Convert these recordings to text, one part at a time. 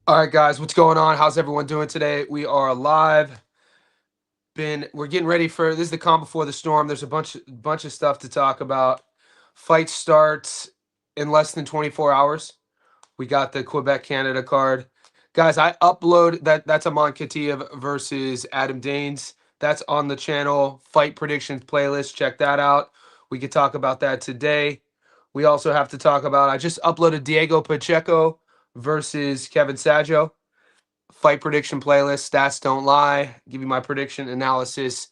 All right, guys, what's going on? How's everyone doing today? We are live. We're getting ready for this is the calm before the storm. There's a bunch of stuff to talk about. Fight starts in less than 24 hours. We got the Quebec Canada card. Guys, I upload that's Amon Khatiev versus Adam Danes. That's on the channel. Fight predictions playlist. Check that out. We could talk about that today. We also have to talk about I just uploaded Diego Pacheco versus Kevin Sadjo. Fight prediction playlist, stats don't lie. Give you my prediction analysis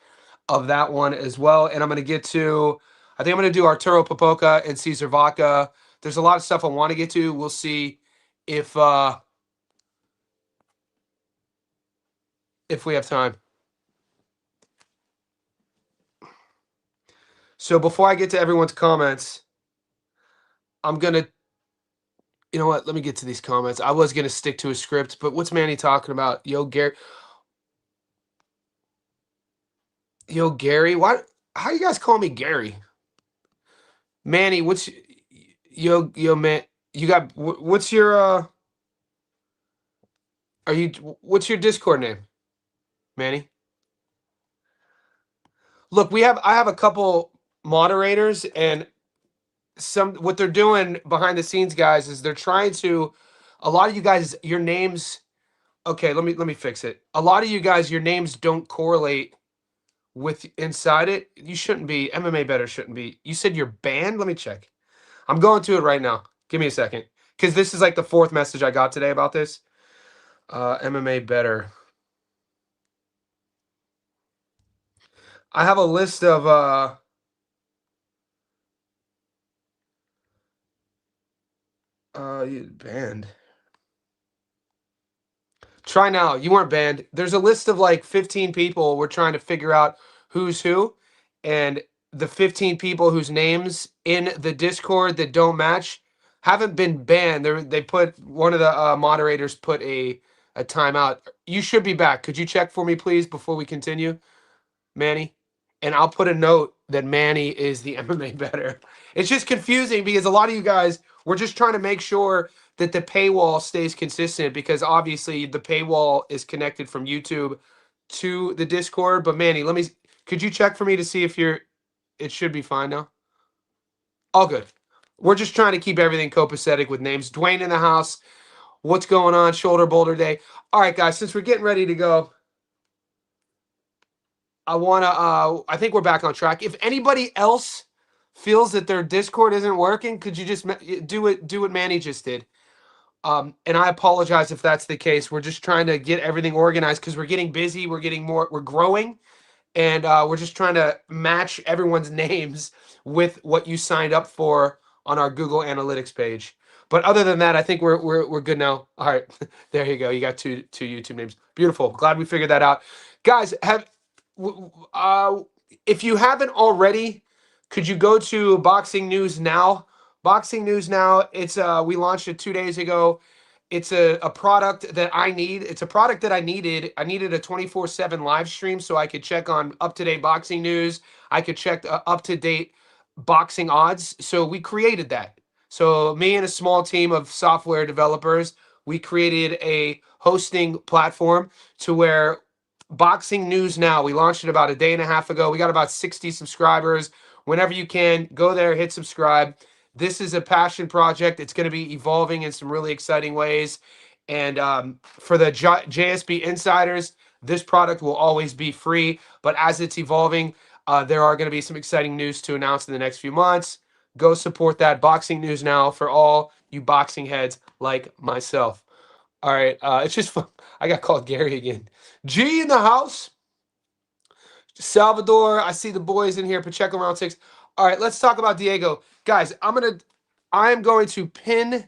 of that one as well. And I'm going to get to, I think I'm going to do Arturo Popoca and Cesar Vaca. There's a lot of stuff I want to get to. We'll see if we have time. So before I get to everyone's comments, I'm going to, you know what? Let me get to these comments. I was going to stick to a script, but what's Manny talking about? Yo, Gary, what? How you guys call me Gary? Manny, what's yo man? You got what's your are you what's your Discord name, Manny? Look, I have a couple moderators and some what they're doing behind the scenes, guys, is they're trying to a lot of you guys your names okay, let me fix it. A lot of you guys your names don't correlate with inside it. You shouldn't be MMA better shouldn't be. You said you're banned? Let me check. I'm going to it right now. Give me a second. Cuz this is like the fourth message I got today about this. MMA better. I have a list of you banned. Try now. You weren't banned. There's a list of like 15 people. We're trying to figure out who's who, and the 15 people whose names in the Discord that don't match haven't been banned. They put one of the moderators put a timeout. You should be back. Could you check for me, please, before we continue, Manny? And I'll put a note that Manny is the MMA better. It's just confusing because a lot of you guys, we're just trying to make sure that the paywall stays consistent because obviously the paywall is connected from YouTube to the Discord. But Manny, could you check for me to see if it should be fine now? All good. We're just trying to keep everything copacetic with names. Dwayne in the house. What's going on? Shoulder Boulder Day. All right, guys, since we're getting ready to go, I think we're back on track. If anybody else feels that their Discord isn't working, could you just do what Manny just did? And I apologize if that's the case. We're just trying to get everything organized because we're getting busy. We're growing, and we're just trying to match everyone's names with what you signed up for on our Google Analytics page. But other than that, I think we're good now. All right, there you go. You got two YouTube names. Beautiful. Glad we figured that out, guys. Uh, if you haven't already, could you go to Boxing News Now? Boxing News Now. It's we launched it 2 days ago. It's a product that I need. It's a product that I needed. I needed a 24/7 live stream so I could check on up-to-date boxing news. I could check up-to-date boxing odds. So we created that. So me and a small team of software developers, we created a hosting platform to where Boxing News Now, we launched it about a day and a half ago. We got about 60 subscribers. Whenever you can, go there, hit subscribe. This is a passion project. It's going to be evolving in some really exciting ways. And for the JSB insiders, this product will always be free. But as it's evolving, there are going to be some exciting news to announce in the next few months. Go support that. Boxing News Now for all you boxing heads like myself. All right. It's just fun. I got called Gary again. G in the house. Salvador. I see the boys in here. Pacheco round 6. All right. Let's talk about Diego. Guys, I'm going to pin.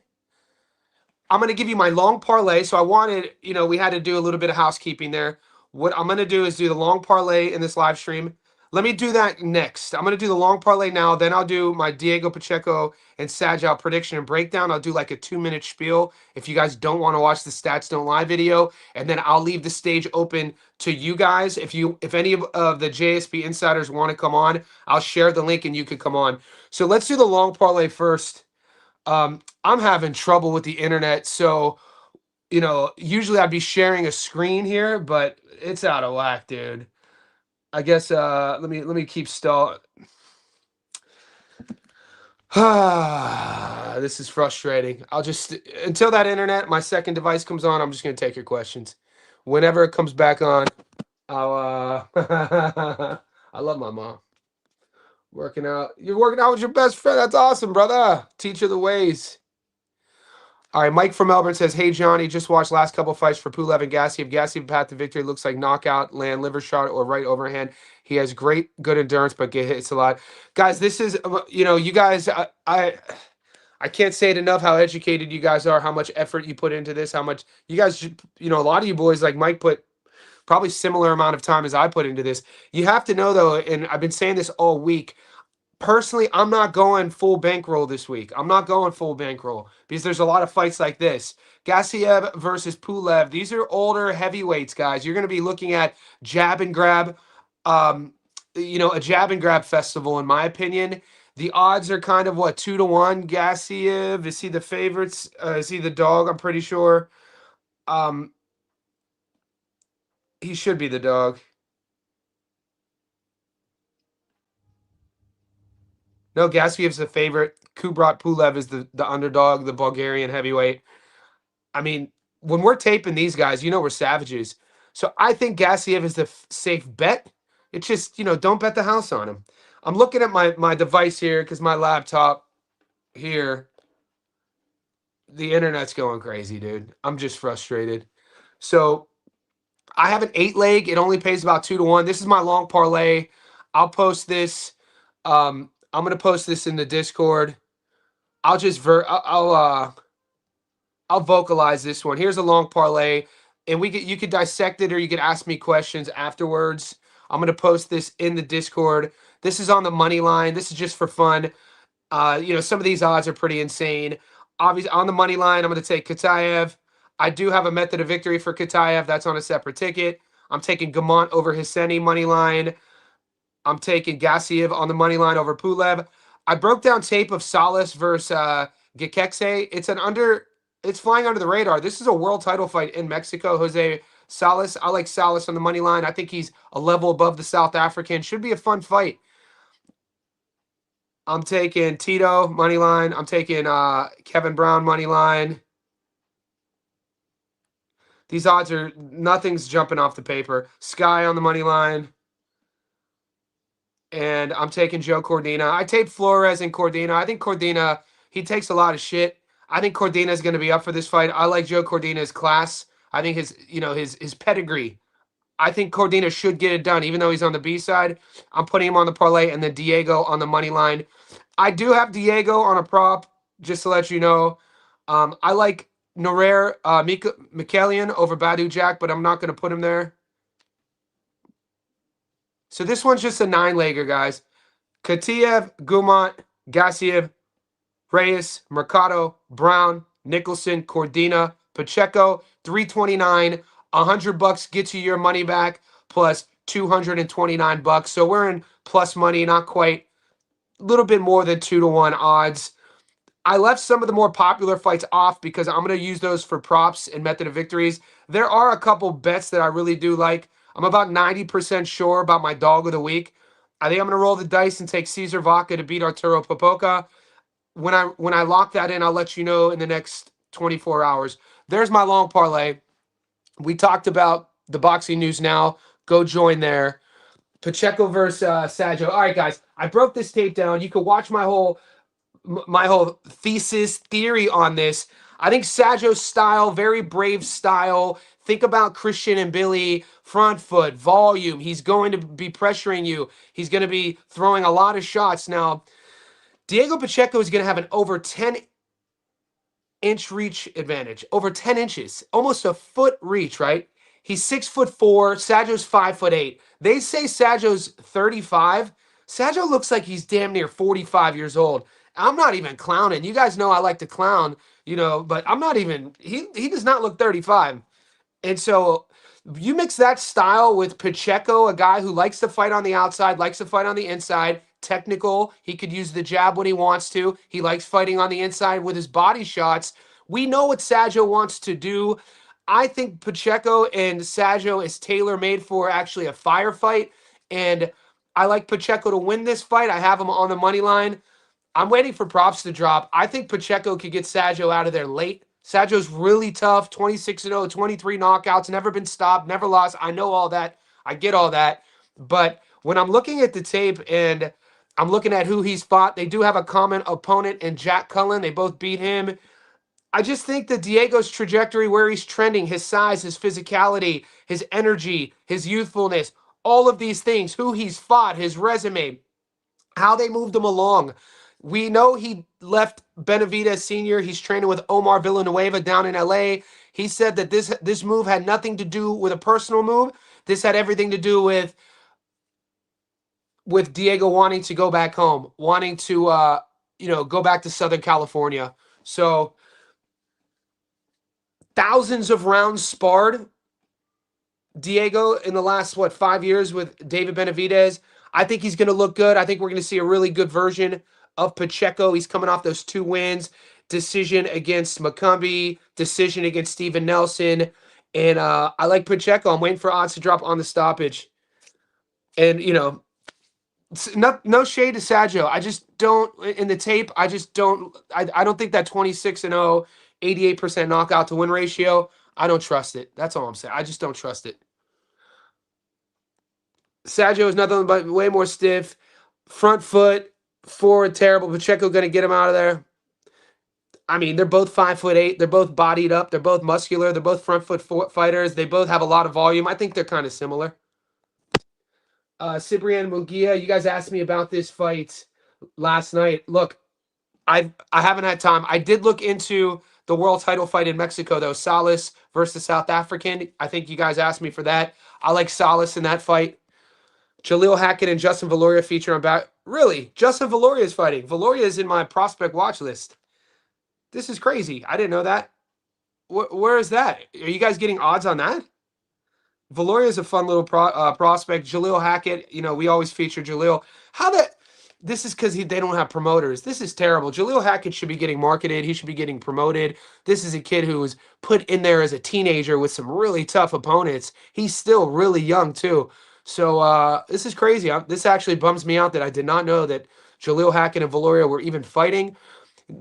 I'm going to give you my long parlay. So I wanted, we had to do a little bit of housekeeping there. What I'm going to do is do the long parlay in this live stream. Let me do that next. I'm going to do the long parlay now. Then I'll do my Diego Pacheco and Sadjo prediction and breakdown. I'll do like a 2-minute spiel if you guys don't want to watch the Stats Don't Lie video. And then I'll leave the stage open to you guys. If any of the JSP insiders want to come on, I'll share the link and you could come on. So let's do the long parlay first. I'm having trouble with the internet. So Usually I'd be sharing a screen here, but it's out of whack, dude. I guess let me keep stall. This is frustrating. I'll just until that internet, my second device comes on, I'm just gonna take your questions. Whenever it comes back on, I'll I love my mom. Working out. You're working out with your best friend. That's awesome, brother. Teach her the ways. All right, Mike from Melbourne says, "Hey Johnny, just watched last couple fights for Pulev and Gassiev. Gassiev path to victory looks like knockout, land, liver shot, or right overhand. He has good endurance, but get hits a lot. Guys, this is you guys. I can't say it enough how educated you guys are, how much effort you put into this, how much you guys, a lot of you boys like Mike put probably similar amount of time as I put into this. You have to know though, and I've been saying this all week. Personally, I'm not going full bankroll this week. I'm not going full bankroll because there's a lot of fights like this. Gassiev versus Pulev. These are older heavyweights, guys. You're going to be looking at jab and grab, a jab and grab festival, in my opinion. The odds are kind of what, 2-1. Gassiev, is he the favorites? Is he the dog? I'm pretty sure. He should be the dog. No, Gassiev's the favorite. Kubrat Pulev is the underdog, the Bulgarian heavyweight. I mean, when we're taping these guys, we're savages. So I think Gassiev is the safe bet. It's just, don't bet the house on him. I'm looking at my device here because my laptop here, the internet's going crazy, dude. I'm just frustrated. So I have an 8-leg. It only pays about 2-1. This is my long parlay. I'll post this. I'm gonna post this in the Discord. I'll just I'll vocalize this one. Here's a long parlay, and you could dissect it or you could ask me questions afterwards. I'm gonna post this in the Discord. This is on the money line. This is just for fun. Some of these odds are pretty insane. Obviously, on the money line, I'm gonna take Kataev. I do have a method of victory for Kataev. That's on a separate ticket. I'm taking Gamont over Hisseni money line. I'm taking Gassiev on the money line over Pulev. I broke down tape of Salas versus Gekekse. It's flying under the radar. This is a world title fight in Mexico. Jose Salas. I like Salas on the money line. I think he's a level above the South African. Should be a fun fight. I'm taking Tito money line. I'm taking Kevin Brown money line. These odds are nothing's jumping off the paper. Sky on the money line. And I'm taking Joe Cordina. I take Flores and Cordina. I think Cordina, he takes a lot of shit. I think Cordina is going to be up for this fight. I like Joe Cordina's class. I think his pedigree. I think Cordina should get it done, even though he's on the B side. I'm putting him on the parlay and then Diego on the money line. I do have Diego on a prop, just to let you know. I like Norer Mikelian over Badu Jack, but I'm not going to put him there. So this one's just a 9-legger, guys. Katiev, Gumont, Gassiev, Reyes, Mercado, Brown, Nicholson, Cordina, Pacheco, 329. $100 gets you your money back plus $229. So we're in plus money, not quite. A little bit more than 2-1 odds. I left some of the more popular fights off because I'm going to use those for props and method of victories. There are a couple bets that I really do like. I'm about 90% sure about my dog of the week. I think I'm going to roll the dice and take Caesar Vaca to beat Arturo Popoca. When I lock that in, I'll let you know in the next 24 hours. There's my long parlay. We talked about the boxing news now. Go join there. Pacheco versus Sadjo. All right, guys. I broke this tape down. You can watch my whole theory on this. I think Sadjo's style, very brave style. Think about Christian and Billy, front foot, volume. He's going to be pressuring you. He's going to be throwing a lot of shots. Now, Diego Pacheco is going to have an over 10-inch reach advantage. Over 10 inches. Almost a foot reach, right? He's 6'4". Sadjo's 5'8". They say Sadjo's 35. Sadjo looks like he's damn near 45 years old. I'm not even clowning. You guys know I like to clown, but I'm not even, he does not look 35. And so you mix that style with Pacheco, a guy who likes to fight on the outside, likes to fight on the inside, technical. He could use the jab when he wants to. He likes fighting on the inside with his body shots. We know what Sadjo wants to do. I think Pacheco and Sadjo is tailor-made for actually a firefight, and I like Pacheco to win this fight. I have him on the money line. I'm waiting for props to drop. I think Pacheco could get Sadjo out of there late. Sadjo's really tough, 26-0, 23 knockouts, never been stopped, never lost. I know all that. I get all that. But when I'm looking at the tape and I'm looking at who he's fought, they do have a common opponent in Jack Cullen. They both beat him. I just think that Diego's trajectory, where he's trending, his size, his physicality, his energy, his youthfulness, all of these things, who he's fought, his resume, how they moved him along. We know he left Benavidez Sr. He's training with Omar Villanueva down in LA. He said that this move had nothing to do with a personal move. This had everything to do with Diego wanting to go back home, wanting to go back to Southern California. So thousands of rounds sparred Diego in the last 5 years with David Benavidez. I think he's going to look good. I think we're going to see a really good version of Pacheco. He's coming off those 2 wins, decision against McCumbee, decision against Steven Nelson. And I like Pacheco. I'm waiting for odds to drop on the stoppage. And, no shade to Sadjo. I just don't, in the tape, I don't think that 26-0, 88% knockout to win ratio, I don't trust it. That's all I'm saying. I just don't trust it. Sadjo is nothing but way more stiff. Front foot, forward terrible. Pacheco going to get him out of there. I mean, they're both 5'8". They're both bodied up. They're both muscular. They're both front foot fighters. They both have a lot of volume. I think they're kind of similar. Cibrian Munguia, you guys asked me about this fight last night. Look, I haven't had time. I did look into the world title fight in Mexico, though. Salas versus South African. I think you guys asked me for that. I like Salas in that fight. Jaleel Hackett and Justin Valoria feature on back. Really? Justin Valoria is fighting. Valoria is in my prospect watch list. This is crazy. I didn't know that. Where is that? Are you guys getting odds on that? Valoria is a fun little prospect. Jaleel Hackett, we always feature Jaleel. This is because they don't have promoters. This is terrible. Jaleel Hackett should be getting marketed. He should be getting promoted. This is a kid who was put in there as a teenager with some really tough opponents. He's still really young, too. So this is crazy. This actually bums me out that I did not know that Jaleel Hackett and Valoria were even fighting.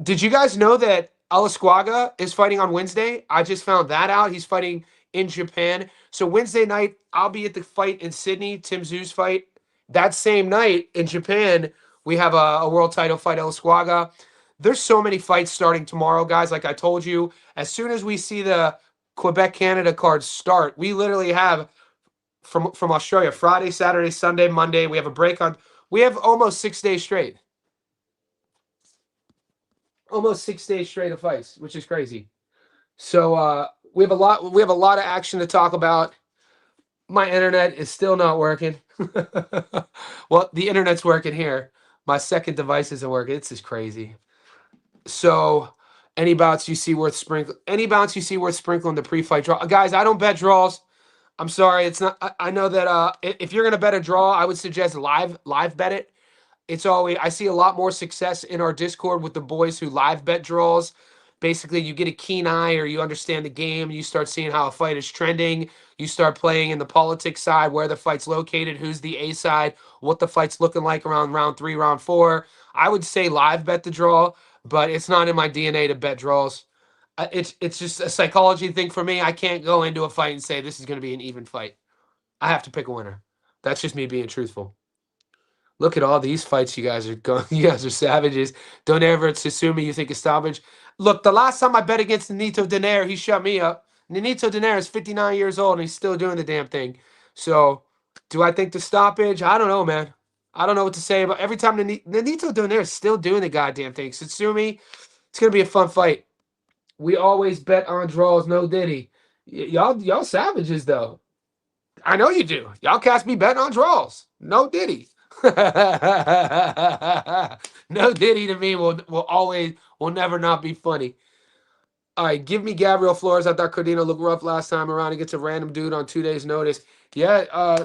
Did you guys know that Alasquaga is fighting on Wednesday? I just found that out. He's fighting in Japan. So Wednesday night, I'll be at the fight in Sydney, Tim Tszю's fight. That same night in Japan, we have a world title fight, Alasquaga. There's so many fights starting tomorrow, guys. Like I told you, as soon as we see the Quebec-Canada cards start, we literally have from Australia, Friday, Saturday, Sunday, Monday. We have a break on. We have almost 6 days straight. Almost 6 days straight of fights, which is crazy. So we have a lot of action to talk about. My internet is still not working. Well, the internet's working here. My second device isn't working. It's just crazy. So any bounce you see worth sprinkling the pre-fight draw. Guys, I don't bet draws. I'm sorry. It's not. I know that if you're gonna bet a draw, I would suggest live bet it. It's always, I see a lot more success in our Discord with the boys who live bet draws. Basically, you get a keen eye or you understand the game. You start seeing how a fight is trending. You start playing in the politics side, where the fight's located, who's the A side, what the fight's looking like around round 3, round 4. I would say live bet the draw, but it's not in my DNA to bet draws. It's just a psychology thing for me. I can't go into a fight and say this is going to be an even fight. I have to pick a winner. That's just me being truthful. Look at all these fights you guys are going. You guys are savages. Don't ever assume you think it's stoppage. Look, the last time I bet against Nonito Donaire, he shut me up. Nonito Donaire is 59 years old and he's still doing the damn thing. So, do I think the stoppage? I don't know, man. I don't know what to say. But every time Nonito Donaire is still doing the goddamn thing. Satsumi, it's gonna be a fun fight. We always bet on draws, no Diddy. Y'all savages though. I know you do. Y'all cast me betting on draws, no Diddy. No Diddy to me will never not be funny. All right, give me Gabriel Flores. I thought Cordino looked rough last time around. He gets a random dude on 2 days' notice. Yeah,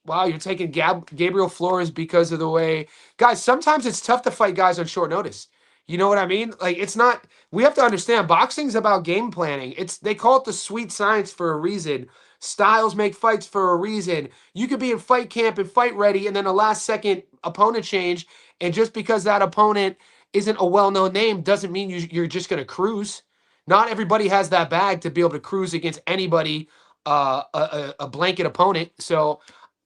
wow, you're taking Gabriel Flores because of the way. Guys, sometimes it's tough to fight guys on short notice. You know what I mean? Like it's not. We have to understand boxing's about game planning. They call it the sweet science for a reason. Styles make fights for a reason. You could be in fight camp and fight ready, and then a last second opponent change, and just because that opponent isn't a well known name doesn't mean you're just gonna cruise. Not everybody has that bag to be able to cruise against anybody, a blanket opponent. So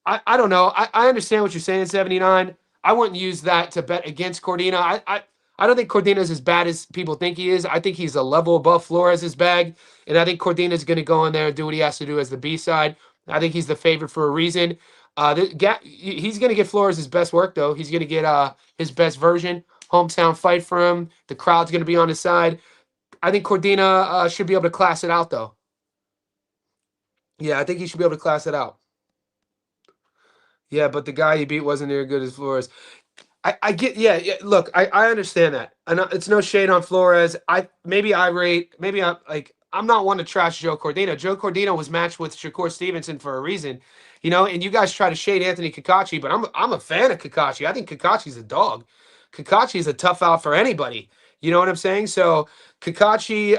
I don't know. I understand what you're saying, 79. I wouldn't use that to bet against Cordina. I don't think Cordina's as bad as people think he is. I think he's a level above Flores' bag. And I think Cordina's going to go in there and do what he has to do as the B side. I think he's the favorite for a reason. He's going to get Flores his best work, though. He's going to get his best version. Hometown fight for him. The crowd's going to be on his side. I think Cordina should be able to class it out, though. Yeah, I think he should be able to class it out. Yeah, but the guy he beat wasn't near good as Flores. I get, yeah. Look, I understand that. And it's no shade on Flores. Maybe I'm not one to trash Joe Cordina. Joe Cordina was matched with Shakur Stevenson for a reason, and you guys try to shade Anthony Kakachi, but I'm a fan of Kakachi. I think Kakachi's a dog. Kakachi is a tough out for anybody. You know what I'm saying? So Kakachi,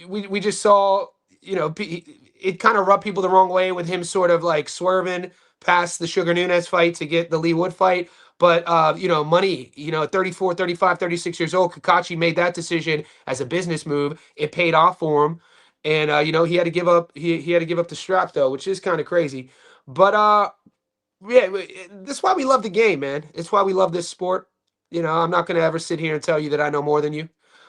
we just saw, it kind of rubbed people the wrong way with him sort of like swerving past the Sugar Nunez fight to get the Lee Wood fight. But, money, 34, 35, 36 years old, Kakachi made that decision as a business move. It paid off for him. And, he had to give up, he had to give up the strap, though, which is kind of crazy. But, yeah, that's why we love the game, man. It's why we love this sport. I'm not going to ever sit here and tell you that I know more than you.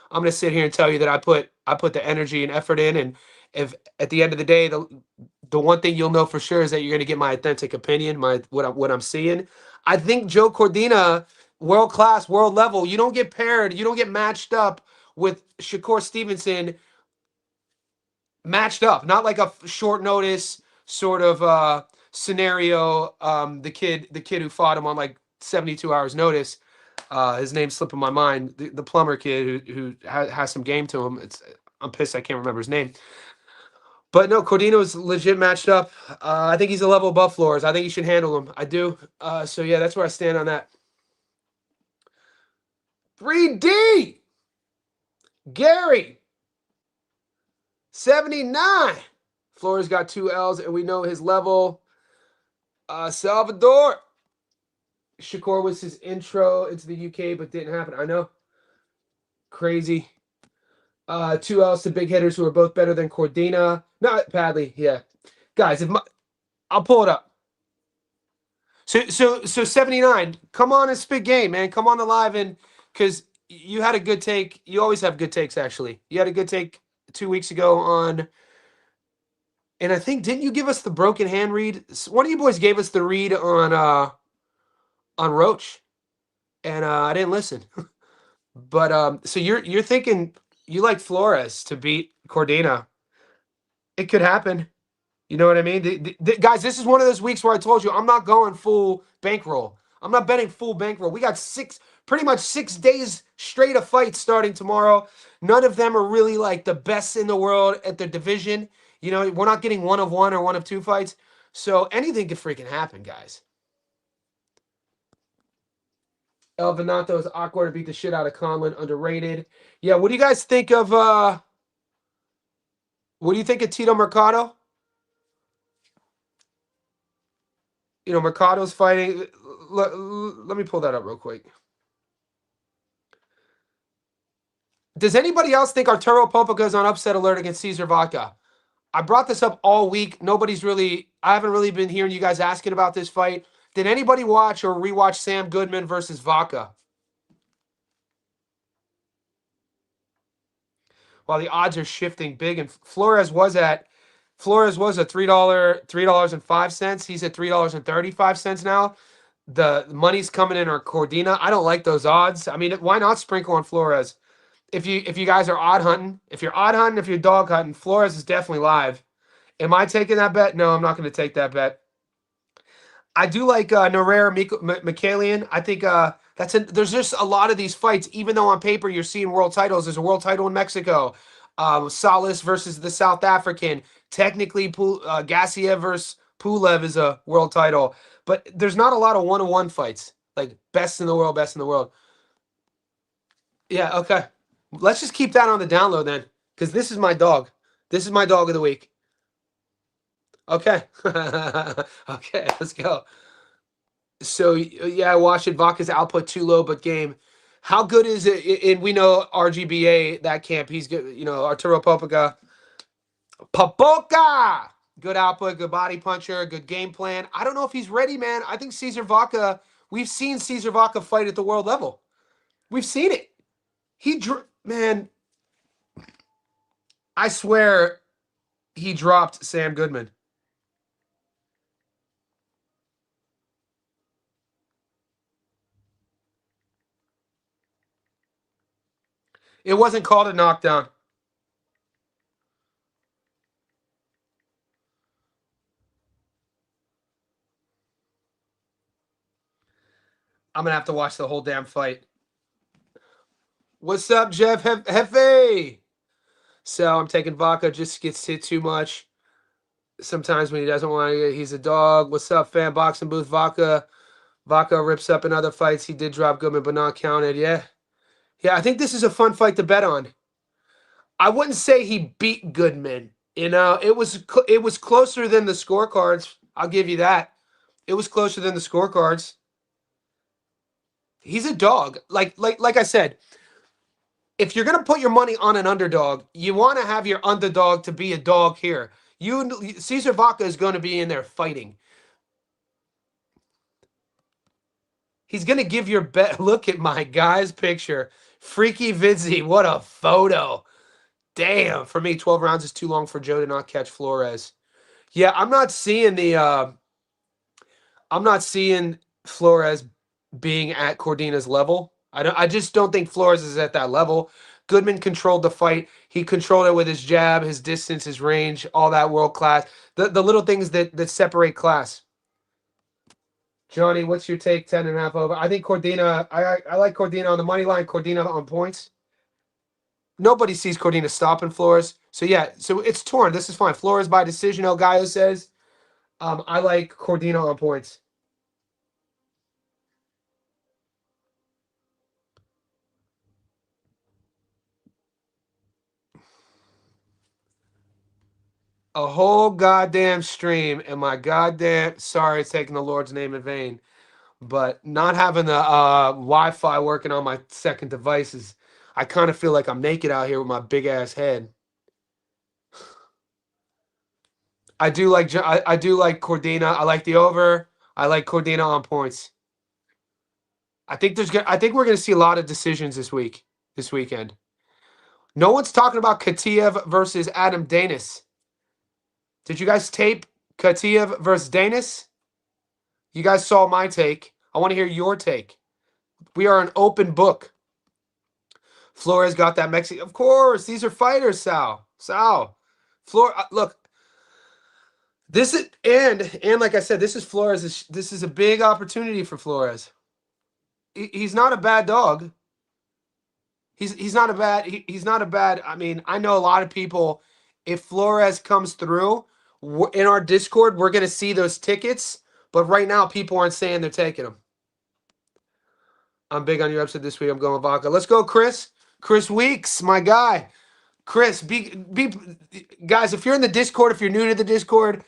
I'm going to sit here and tell you that I put the energy and effort in. And if at the end of the day, the one thing you'll know for sure is that you're going to get my authentic opinion, what I'm seeing. I think Joe Cordina, world class, world level. You don't get paired, you don't get matched up with Shakur Stevenson. Matched up, not like a short notice sort of scenario. The kid who fought him on like 72 hours notice. His name's slipping my mind. The plumber kid who has some game to him. I'm pissed I can't remember his name. But no, Cordino's legit matched up. I think he's a level above Flores. I think he should handle him. I do. So yeah, that's where I stand on that. 3D. Gary. 79. Flores got 2 L's, and we know his level. Salvador. Shakur was his intro into the UK, but didn't happen. I know. Crazy. 2 L's to big hitters who are both better than Cordina. Not Padley, yeah. Guys, I'll pull it up. So 79. Come on and spit game, man. Come on the live and because you had a good take. You always have good takes, actually. You had a good take 2 weeks ago on, and I think didn't you give us the broken hand read? One of you boys gave us the read on Roach, and I didn't listen. But so you're thinking you like Flores to beat Cordina. It could happen. You know what I mean? Guys, this is one of those weeks where I told you I'm not going full bankroll. I'm not betting full bankroll. We got pretty much 6 days straight of fights starting tomorrow. None of them are really like the best in the world at their division. We're not getting 1 of 1 or 1 of 2 fights. So anything could freaking happen, guys. El Venato is awkward to beat the shit out of Conlon. Underrated. Yeah, what do you guys think of Tito Mercado? Mercado's fighting. Let me pull that up real quick. Does anybody else think Arturo Popica is on upset alert against Cesar Vaca? I brought this up all week. I haven't really been hearing you guys asking about this fight. Did anybody watch or rewatch Sam Goodman versus Vaca? While the odds are shifting big, and Flores was at $3.05. He's at $3.35 now. The money's coming in on Cordina. I don't like those odds. I mean, why not sprinkle on Flores? If you guys are odd hunting, if you're dog hunting, Flores is definitely live. Am I taking that bet? No, I'm not going to take that bet. I do like Norera Mikhailian. I think there's just a lot of these fights, even though on paper you're seeing world titles. There's a world title in Mexico. Salas versus the South African. Technically, Gassiev versus Pulev is a world title. But there's not a lot of 1-on-1 fights. Like best in the world. Yeah, okay. Let's just keep that on the download then, because this is my dog. This is my dog of the week. Okay. Okay, let's go. So yeah, I watched it. Vaca's output too low, but game. How good is it? And we know RGBA that camp. He's good. You know Arturo Popoca. Papoca. Good output, good body puncher, good game plan. I don't know if he's ready, man. I think Cesar Vaca. We've seen Cesar Vaca fight at the world level. We've seen it. Man. I swear he dropped Sam Goodman. It wasn't called a knockdown. I'm gonna have to watch the whole damn fight. What's up, Jeff Hefe? So I'm taking Vaca. Just gets hit too much. Sometimes when he doesn't want to, he's a dog. What's up, fan boxing booth? Vaca. Vaca rips up in other fights. He did drop Goodman, but not counted. Yeah, yeah. I think this is a fun fight to bet on. I wouldn't say he beat Goodman. You know, it was closer than the scorecards. I'll give you that. It was closer than the scorecards. He's a dog. Like I said, if you're gonna put your money on an underdog, you want to have your underdog to be a dog here. Cesar Vaca is going to be in there fighting. He's gonna give your bet. Look at my guy's picture. Freaky Vidzi, what a photo. Damn. For me, 12 rounds is too long for Joe to not catch Flores. Yeah, I'm not seeing Flores being at Cordina's level. I just don't think Flores is at that level. Goodman controlled the fight. He controlled it with his jab, his distance, his range, all that world class. The little things that separate class. Johnny, what's your take? 10.5 over. I think Cordina. I like Cordina on the money line. Cordina on points. Nobody sees Cordina stopping Flores. So yeah, so it's torn. This is fine. Flores by decision. El Gallo says. I like Cordina on points. A whole goddamn stream and my goddamn sorry taking the Lord's name in vain, but not having the Wi-Fi working on my second device is I kind of feel like I'm naked out here with my big ass head. I do like Cordina. I like the over. I like Cordina on points. I think we're gonna see a lot of decisions this weekend. No one's talking about Katiev versus Adam Danis. Did you guys tape Katiev versus Danis? You guys saw my take. I want to hear your take. We are an open book. Flores got that Mexican. Of course, these are fighters, Sal. Look, this is and like I said, this is Flores. This is a big opportunity for Flores. He's not a bad dog. He's not a bad he's not a bad. I mean, I know a lot of people. If Flores comes through in our Discord, we're gonna see those tickets. But right now, people aren't saying they're taking them. I'm big on your upset this week. I'm going Vaca. Let's go, Chris. Chris Weeks, my guy. Chris, be guys. If you're in the Discord, if you're new to the Discord,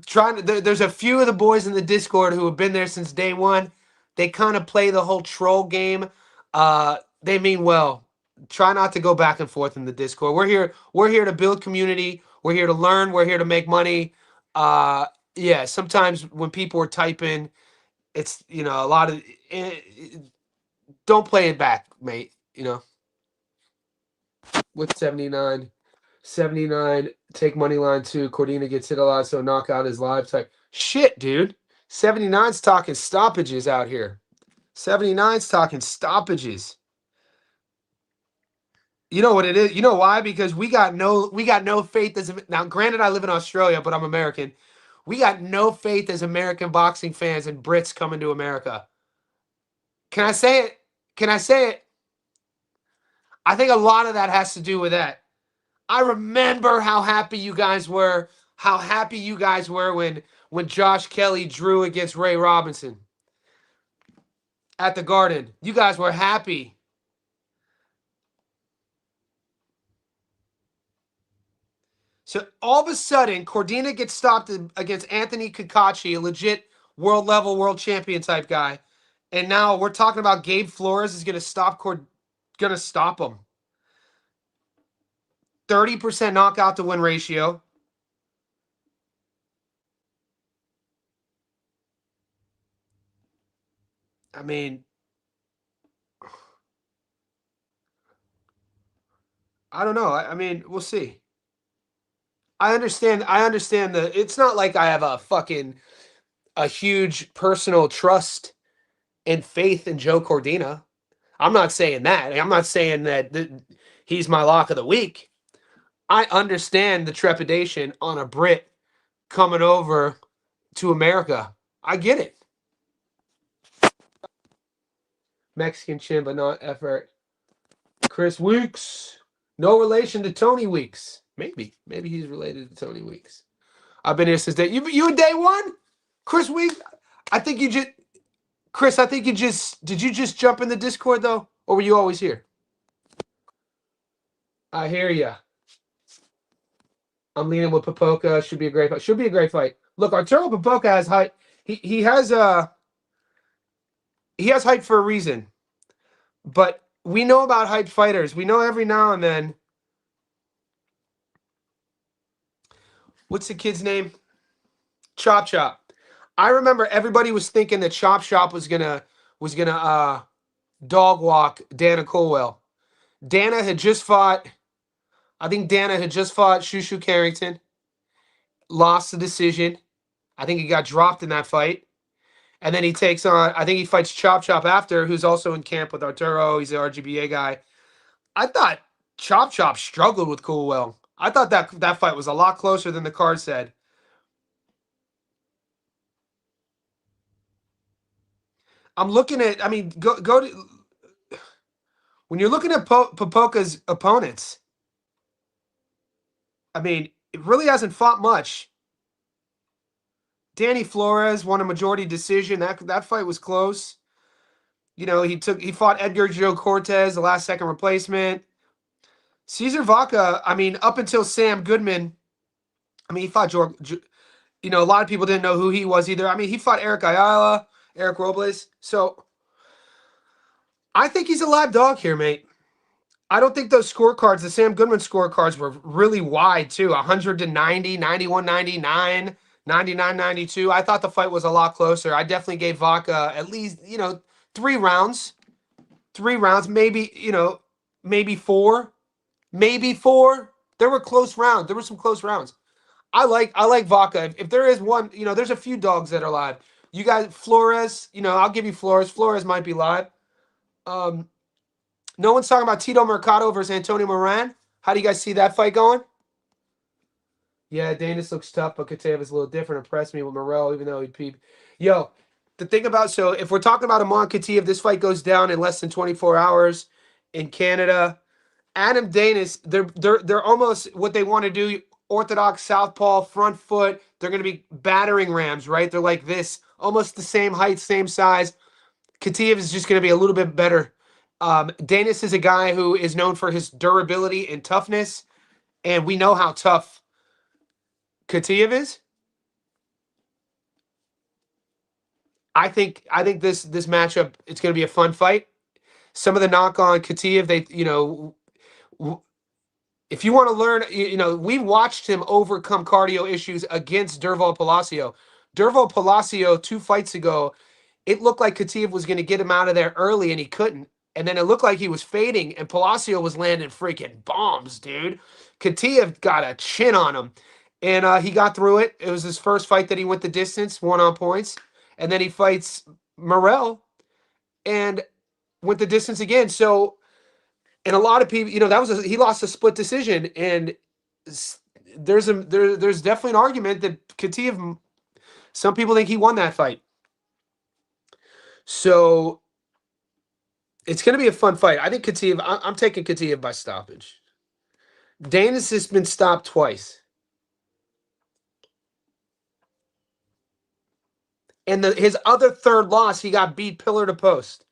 there's a few of the boys in the Discord who have been there since day one. They kind of play the whole troll game. They mean well. Try not to go back and forth in the Discord. We're here. We're here to build community. We're here to learn. We're here to make money. Yeah. Sometimes when people are typing, it's a lot of. Don't play it back, mate. With 79. 79, take money line too. Cordina gets hit a lot, so knockout is live type. Shit, dude. 79's talking stoppages out here. 79's talking stoppages. You know what it is? You know why? Because we got no faith as now. Granted, I live in Australia, but I'm American. We got no faith as American boxing fans and Brits coming to America. Can I say it? Can I say it? I think a lot of that has to do with that. I remember how happy you guys were. How happy you guys were when Josh Kelly drew against Ray Robinson at the Garden. You guys were happy. So all of a sudden, Cordina gets stopped against Anthony Kakachi, a legit world level, world champion type guy. And now we're talking about Gabe Flores is going to stop him. 30% knockout to win ratio. I mean, I don't know. I mean, we'll see. I understand. I understand that it's not like I have a huge personal trust and faith in Joe Cordina. I'm not saying that. I'm not saying that he's my lock of the week. I understand the trepidation on a Brit coming over to America. I get it. Mexican chin, but not effort. Chris Weeks. No relation to Tony Weeks. Maybe he's related to Tony Weeks. I've been here since day. You in day one, Chris Weeks. I think you just, Chris. I think you just did. You just jump in the Discord though, or were you always here? I hear you. I'm leaning with Papoka. Should be a great fight. Should be a great fight. Look, Arturo Papoka has height. He has height for a reason. But we know about hyped fighters. We know every now and then. What's the kid's name? Chop Chop. I remember everybody was thinking that Chop Chop was gonna dog walk Dana Colwell. Dana had just fought. I think Dana had just fought Shushu Carrington. Lost the decision. I think he got dropped in that fight. And then he takes on, I think he fights Chop Chop after, who's also in camp with Arturo. He's an RGBA guy. I thought Chop Chop struggled with Colwell. I thought that fight was a lot closer than the card said. I'm looking at, I mean, go to, when you're looking at Popoka's opponents, I mean, it really hasn't fought much. Danny Flores won a majority decision. That fight was close. You know, he fought Edgar Joe Cortez, the last second replacement. Cesar Vaca, I mean, up until Sam Goodman, I mean, he fought George, you know, a lot of people didn't know who he was either. I mean, he fought Eric Ayala, Eric Robles. So I think he's a live dog here, mate. I don't think those scorecards, the Sam Goodman scorecards, were really wide, too. 100 to 90, 91 99, 99 92. I thought the fight was a lot closer. I definitely gave Vaca at least, you know, 3 rounds. 3 rounds, maybe, you know, maybe 4. Maybe 4. There were close rounds. There were some close rounds. I like Vaca. If there is one, you know, there's a few dogs that are live. You guys, Flores, you know, I'll give you Flores. Flores might be live. No one's talking about Tito Mercado versus Antonio Moran. How do you guys see that fight going? Yeah, Danis looks tough, but Kataev is a little different. Impressed me with Morel, even though he peeped. Yo, the thing about, so if we're talking about Amon Kataev, this fight goes down in less than 24 hours in Canada. Adam Danis, they're almost what they want to do, orthodox southpaw, front foot. They're going to be battering rams, right? They're like this, almost the same height, same size. Kataev is just going to be a little bit better. Danis is a guy who is known for his durability and toughness, and we know how tough Kataev is. I think this matchup, it's going to be a fun fight. Some of the knock on Kataev, they, you know, if you want to learn, you know, we watched him overcome cardio issues against Derval Palacio. Derval Palacio 2 fights ago, it looked like Kataev was going to get him out of there early, and he couldn't. And then it looked like he was fading, and Palacio was landing freaking bombs, dude. Kataev got a chin on him, and he got through it. It was his first fight that he went the distance, won on points. And then he fights Morel and went the distance again. So, and a lot of people, you know, he lost a split decision, and there's definitely an argument that Kataev, some people think he won that fight. So it's going to be a fun fight. I think Kataev, I'm taking Kataev by stoppage. Danis has been stopped twice. And his other third loss, he got beat pillar to post.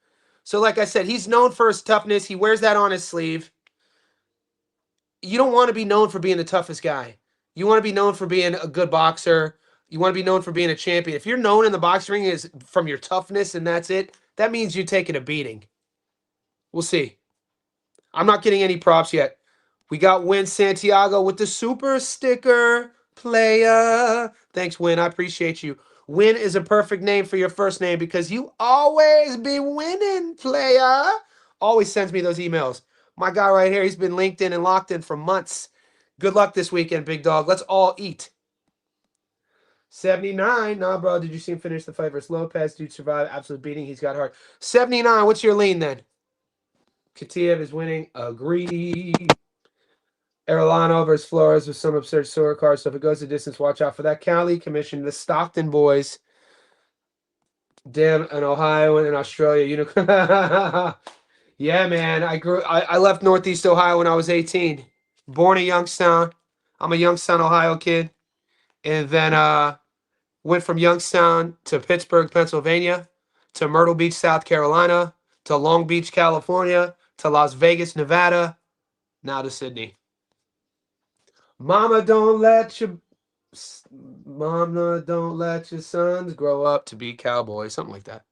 So like I said, he's known for his toughness. He wears that on his sleeve. You don't want to be known for being the toughest guy. You want to be known for being a good boxer. You want to be known for being a champion. If you're known in the boxing ring is from your toughness and that's it, that means you're taking a beating. We'll see. I'm not getting any props yet. We got Win Santiago with the super sticker player. Thanks, Win. I appreciate you. Win is a perfect name for your first name because you always be winning, player. Always sends me those emails. My guy right here, he's been linked in and locked in for months. Good luck this weekend, big dog. Let's all eat. 79. Nah, bro. Did you see him finish the fight versus Lopez? Dude survived. Absolute beating. He's got heart. 79. What's your lean then? Katiev is winning. Agree. Erlano versus Flores with some absurd scorecard. So if it goes the distance, watch out for that. Cali commission. The Stockton boys. Damn, an Ohio and in Australia. You know. Yeah, man. I left Northeast Ohio when I was 18. Born in Youngstown. I'm a Youngstown, Ohio kid. And then went from Youngstown to Pittsburgh, Pennsylvania, to Myrtle Beach, South Carolina, to Long Beach, California, to Las Vegas, Nevada, now to Sydney. Mama, don't let your sons grow up to be cowboys, something like that.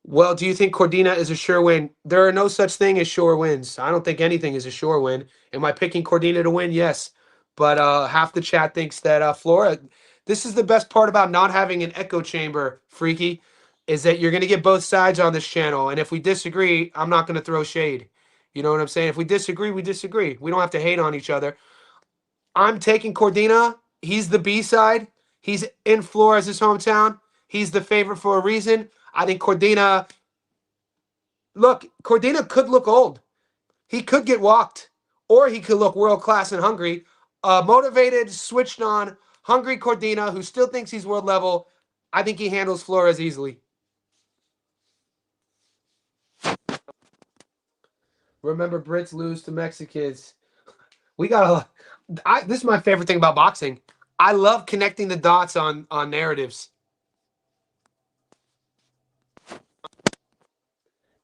Well, do you think Cordina is a sure win? There are no such thing as sure wins. I don't think anything is a sure win. Am I picking Cordina to win? Yes. But half the chat thinks that Flora. This is the best part about not having an echo chamber, Freaky, is that you're going to get both sides on this channel. And if we disagree, I'm not going to throw shade. You know what I'm saying? If we disagree, we disagree. We don't have to hate on each other. I'm taking Cordina. He's the B side. He's in Flores' hometown. He's the favorite for a reason. I think Cordina could look old. He could get walked. Or he could look world-class and hungry. Motivated, switched on, hungry Cordina, who still thinks he's world level. I think he handles Flores easily. Remember, Brits lose to Mexicans. We got this is my favorite thing about boxing. I love connecting the dots on narratives.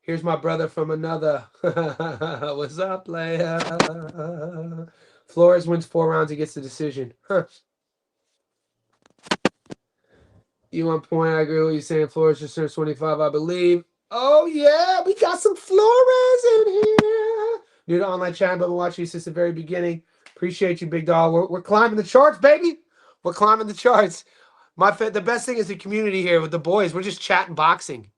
Here's my brother from another. What's up, player? Flores wins 4 rounds. He gets the decision. Huh. You on point. I agree with what you're saying. Flores just turned 25, I believe. Oh, yeah. We got some Flores in here. New to online chat, but been watching you since the very beginning. Appreciate you, big dog. We're climbing the charts, baby. We're climbing the charts. The best thing is the community here with the boys. We're just chatting boxing.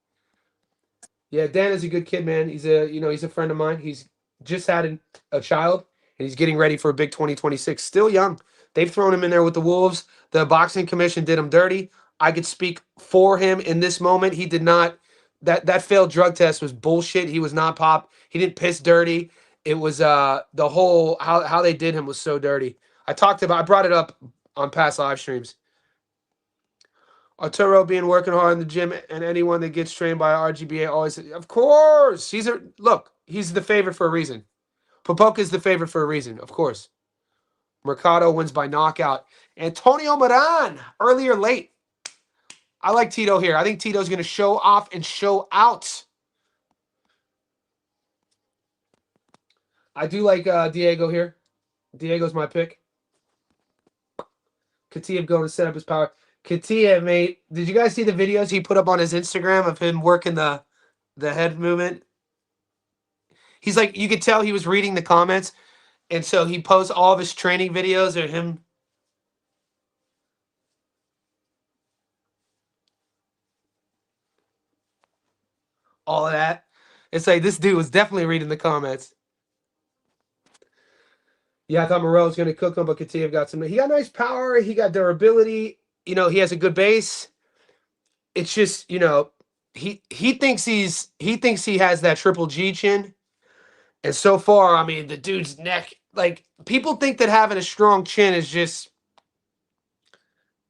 Yeah, Dan is a good kid, man. He's a friend of mine. He's just had a child, and he's getting ready for a big 2026. Still young. They've thrown him in there with the Wolves. The boxing commission did him dirty. I could speak for him in this moment. He did not. That failed drug test was bullshit. He was not pop. He didn't piss dirty. It was the whole how they did him was so dirty. I brought it up on past live streams. Arturo being working hard in the gym, and anyone that gets trained by RGBA always, of course, he's the favorite for a reason. Pacheco is the favorite for a reason, of course. Mercado wins by knockout. Antonio Moran, early or late. I like Tito here. I think Tito's going to show off and show out. I do like Diego here. Diego's my pick. Katiev going to set up his power. Katiev, mate, did you guys see the videos he put up on his Instagram of him working the head movement? He's like, you could tell he was reading the comments, and so he posts all of his training videos of him. All of that. It's like this dude was definitely reading the comments. Yeah, I thought Moreau was going to cook him, but Katiev got some. He got nice power. He got durability. He has a good base. It's just, he thinks he has that triple G chin. And so far, I mean, the dude's neck, like, people think that having a strong chin is just,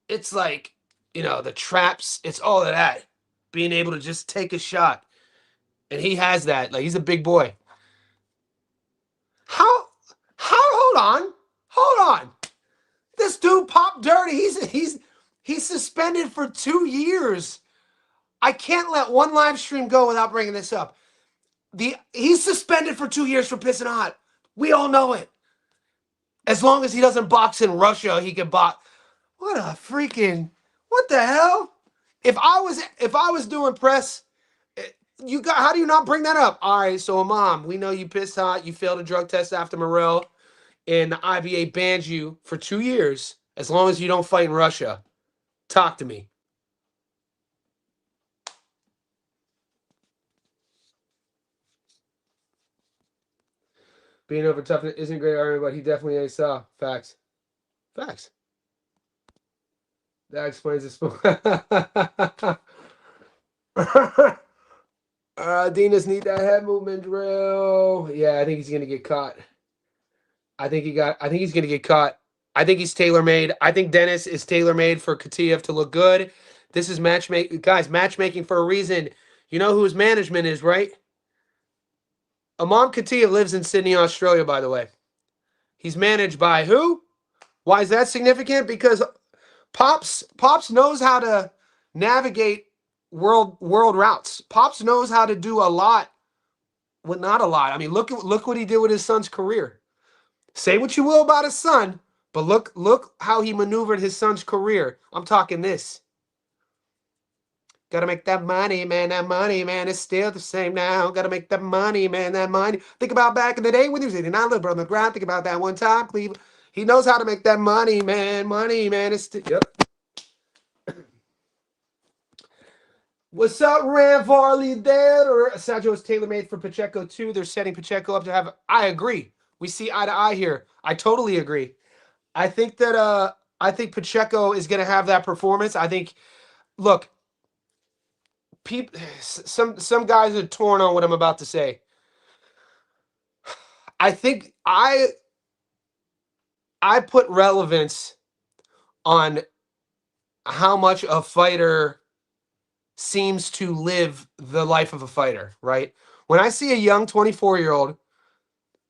it's like, the traps, it's all of that. Being able to just take a shot. And he has that. Like, he's a big boy. Hold on. This dude popped dirty. He's suspended for 2 years. I can't let one live stream go without bringing this up. He's suspended for 2 years for pissing hot. We all know it. As long as he doesn't box in Russia, he can box. What a freaking what the hell? If I was doing press, you got how do you not bring that up? All right, so Mom, we know you pissed hot. You failed a drug test after Morrell, and the IBA bans you for 2 years as long as you don't fight in Russia. Talk to me. Being over tough isn't great argument, but he definitely ain't saw. Facts. Facts. That explains the sport. Dinas need that head movement drill. Yeah, I think he's gonna get caught. I think he's gonna get caught. I think he's tailor made. I think Dennis is tailor made for Katiev to look good. This is matchmaking, guys. Matchmaking for a reason. You know who his management is, right? Imam Katiev lives in Sydney, Australia. By the way, he's managed by who? Why is that significant? Because Pops knows how to navigate world routes. Pops knows how to do a lot. Well, not a lot. I mean, look what he did with his son's career. Say what you will about his son, but look how he maneuvered his son's career. I'm talking this. Gotta make that money, man. That money, man, is still the same now. Gotta make that money, man. That money. Think about back in the day when he was 89, little brother on the ground. Think about that one time, Cleveland. He knows how to make that money, man. Money, man. It's still. Yep. What's up, Ram Varley there? Or Sadjo is tailor-made for Pacheco too. They're setting Pacheco up to have. I agree. We see eye to eye here. I totally agree. I think that I think Pacheco is going to have that performance. I think. Look, some guys are torn on what I'm about to say. I think I put relevance on how much a fighter seems to live the life of a fighter, right? When I see a young 24-year-old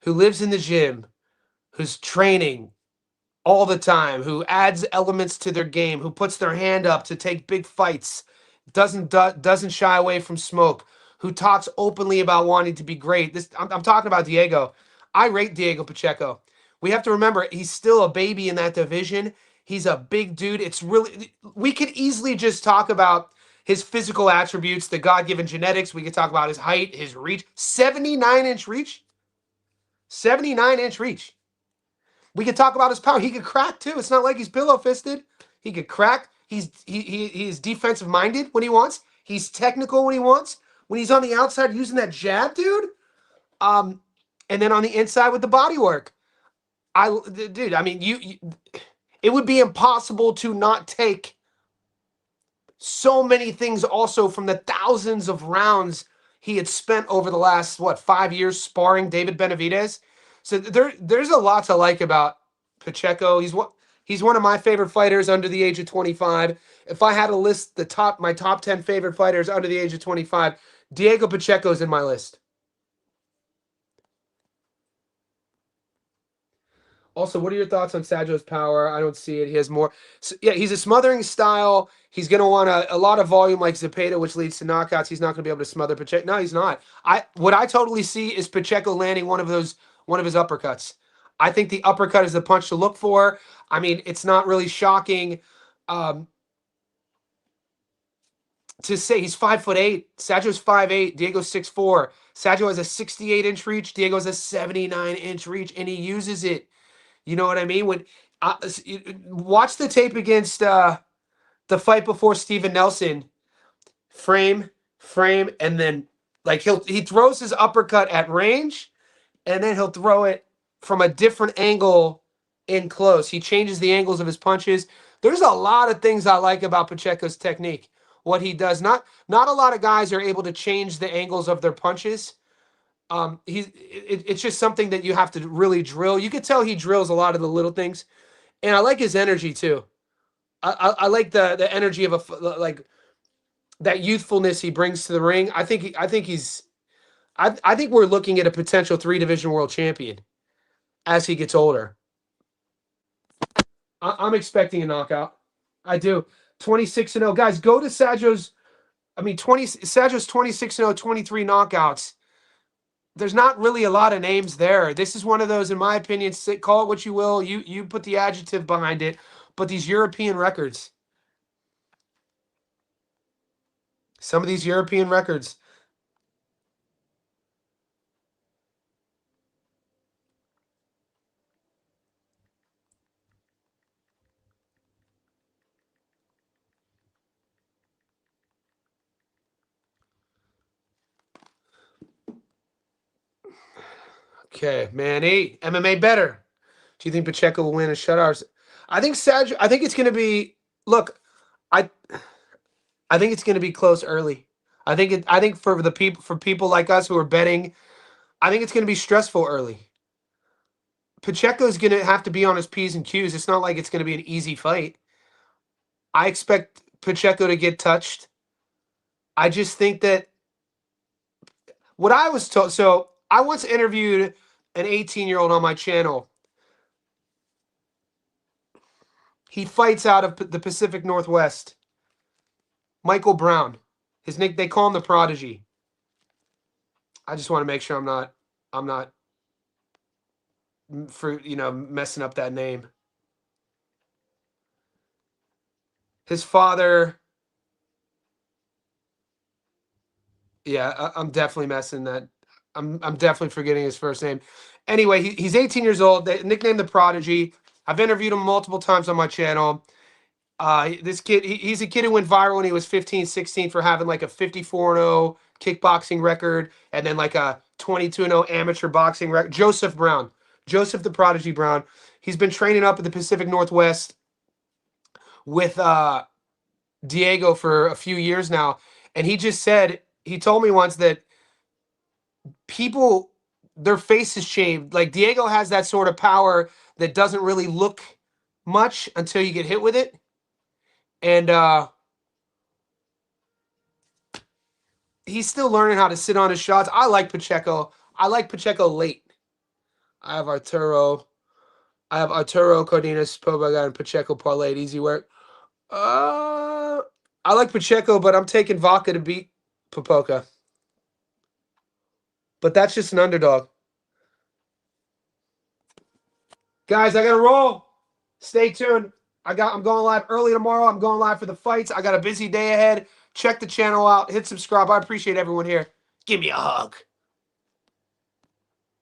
who lives in the gym, who's training all the time, who adds elements to their game, who puts their hand up to take big fights, doesn't shy away from smoke, who talks openly about wanting to be great. I'm talking about Diego. I rate Diego Pacheco. We have to remember he's still a baby in that division. He's a big dude. It's really we could easily just talk about his physical attributes, the God-given genetics. We could talk about his height, his reach, 79-inch reach. 79-inch reach. We could talk about his power. He could crack too. It's not like he's pillow fisted. He could crack. He's defensive minded when he wants. He's technical when he wants. When he's on the outside using that jab, dude. And then on the inside with the body work. Dude, I mean, it would be impossible to not take so many things also from the thousands of rounds he had spent over the last 5 years sparring David Benavidez. So there's a lot to like about Pacheco. He's one of my favorite fighters under the age of 25. If I had to list my top 10 favorite fighters under the age of 25, Diego Pacheco's in my list. Also, what are your thoughts on Sadjo's power? I don't see it. He has more. So, yeah, he's a smothering style. He's going to want a lot of volume like Zepeda, which leads to knockouts. He's not going to be able to smother Pacheco. No, he's not. What I totally see is Pacheco landing one of his uppercuts. I think the uppercut is the punch to look for. I mean, it's not really shocking to say he's 5'8". Sadjo's 5'8". Diego's 6'4". Sadjo has a 68-inch reach. Diego has a 79-inch reach, and he uses it. You know what I mean? When watch the tape against the fight before Steven Nelson, frame, and then like he throws his uppercut at range, and then he'll throw it from a different angle in close. He changes the angles of his punches. There's a lot of things I like about Pacheco's technique. What he does, not a lot of guys are able to change the angles of their punches. It's just something that you have to really drill. You could tell he drills a lot of the little things, and I like his energy too. I like the energy of like that youthfulness he brings to the ring. I think we're looking at a potential 3-division world champion as he gets older. I'm expecting a knockout. I do. 26-0. Guys, go to Sadjo's. Sadjo's 26-0, 23 knockouts. there's not really a lot of names there. This is one of those, in my opinion, call it what you will. You put the adjective behind it, but these European records, some of these European records. Okay, Manny, MMA better. Do you think Pacheco will win a shutout? I think Sadjo. I think it's going to be. Look, I I think it's going to be close early. I think for the people for people like us who are betting, I think it's going to be stressful early. Pacheco's going to have to be on his P's and Q's. It's not like it's going to be an easy fight. I expect Pacheco to get touched. I just think that what I was told. So I once interviewed an 18-year-old on my channel. He fights out of the Pacific Northwest. Michael Brown. His nick, they call him the Prodigy. I just want to make sure I'm not for messing up that name. His father. Yeah, I'm definitely messing that. I'm definitely forgetting his first name. Anyway, he's 18 years old. They nicknamed the Prodigy. I've interviewed him multiple times on my channel. This kid, he's a kid who went viral when he was 15, 16 for having like a 54-0 kickboxing record and then like a 22-0 amateur boxing record. Joseph Brown. Joseph the Prodigy Brown. He's been training up in the Pacific Northwest with Diego for a few years now. And he told me once that people, their faces changed. Like Diego has that sort of power that doesn't really look much until you get hit with it. And he's still learning how to sit on his shots. I like Pacheco. I like Pacheco late. I have Arturo Cardenas, Pobaga, and Pacheco parlayed. Easy work. I like Pacheco, but I'm taking Vaca to beat Popoca. But that's just an underdog. Guys, I gotta roll. Stay tuned. I'm going live early tomorrow. I'm going live for the fights. I got a busy day ahead. Check the channel out. Hit subscribe. I appreciate everyone here. Give me a hug.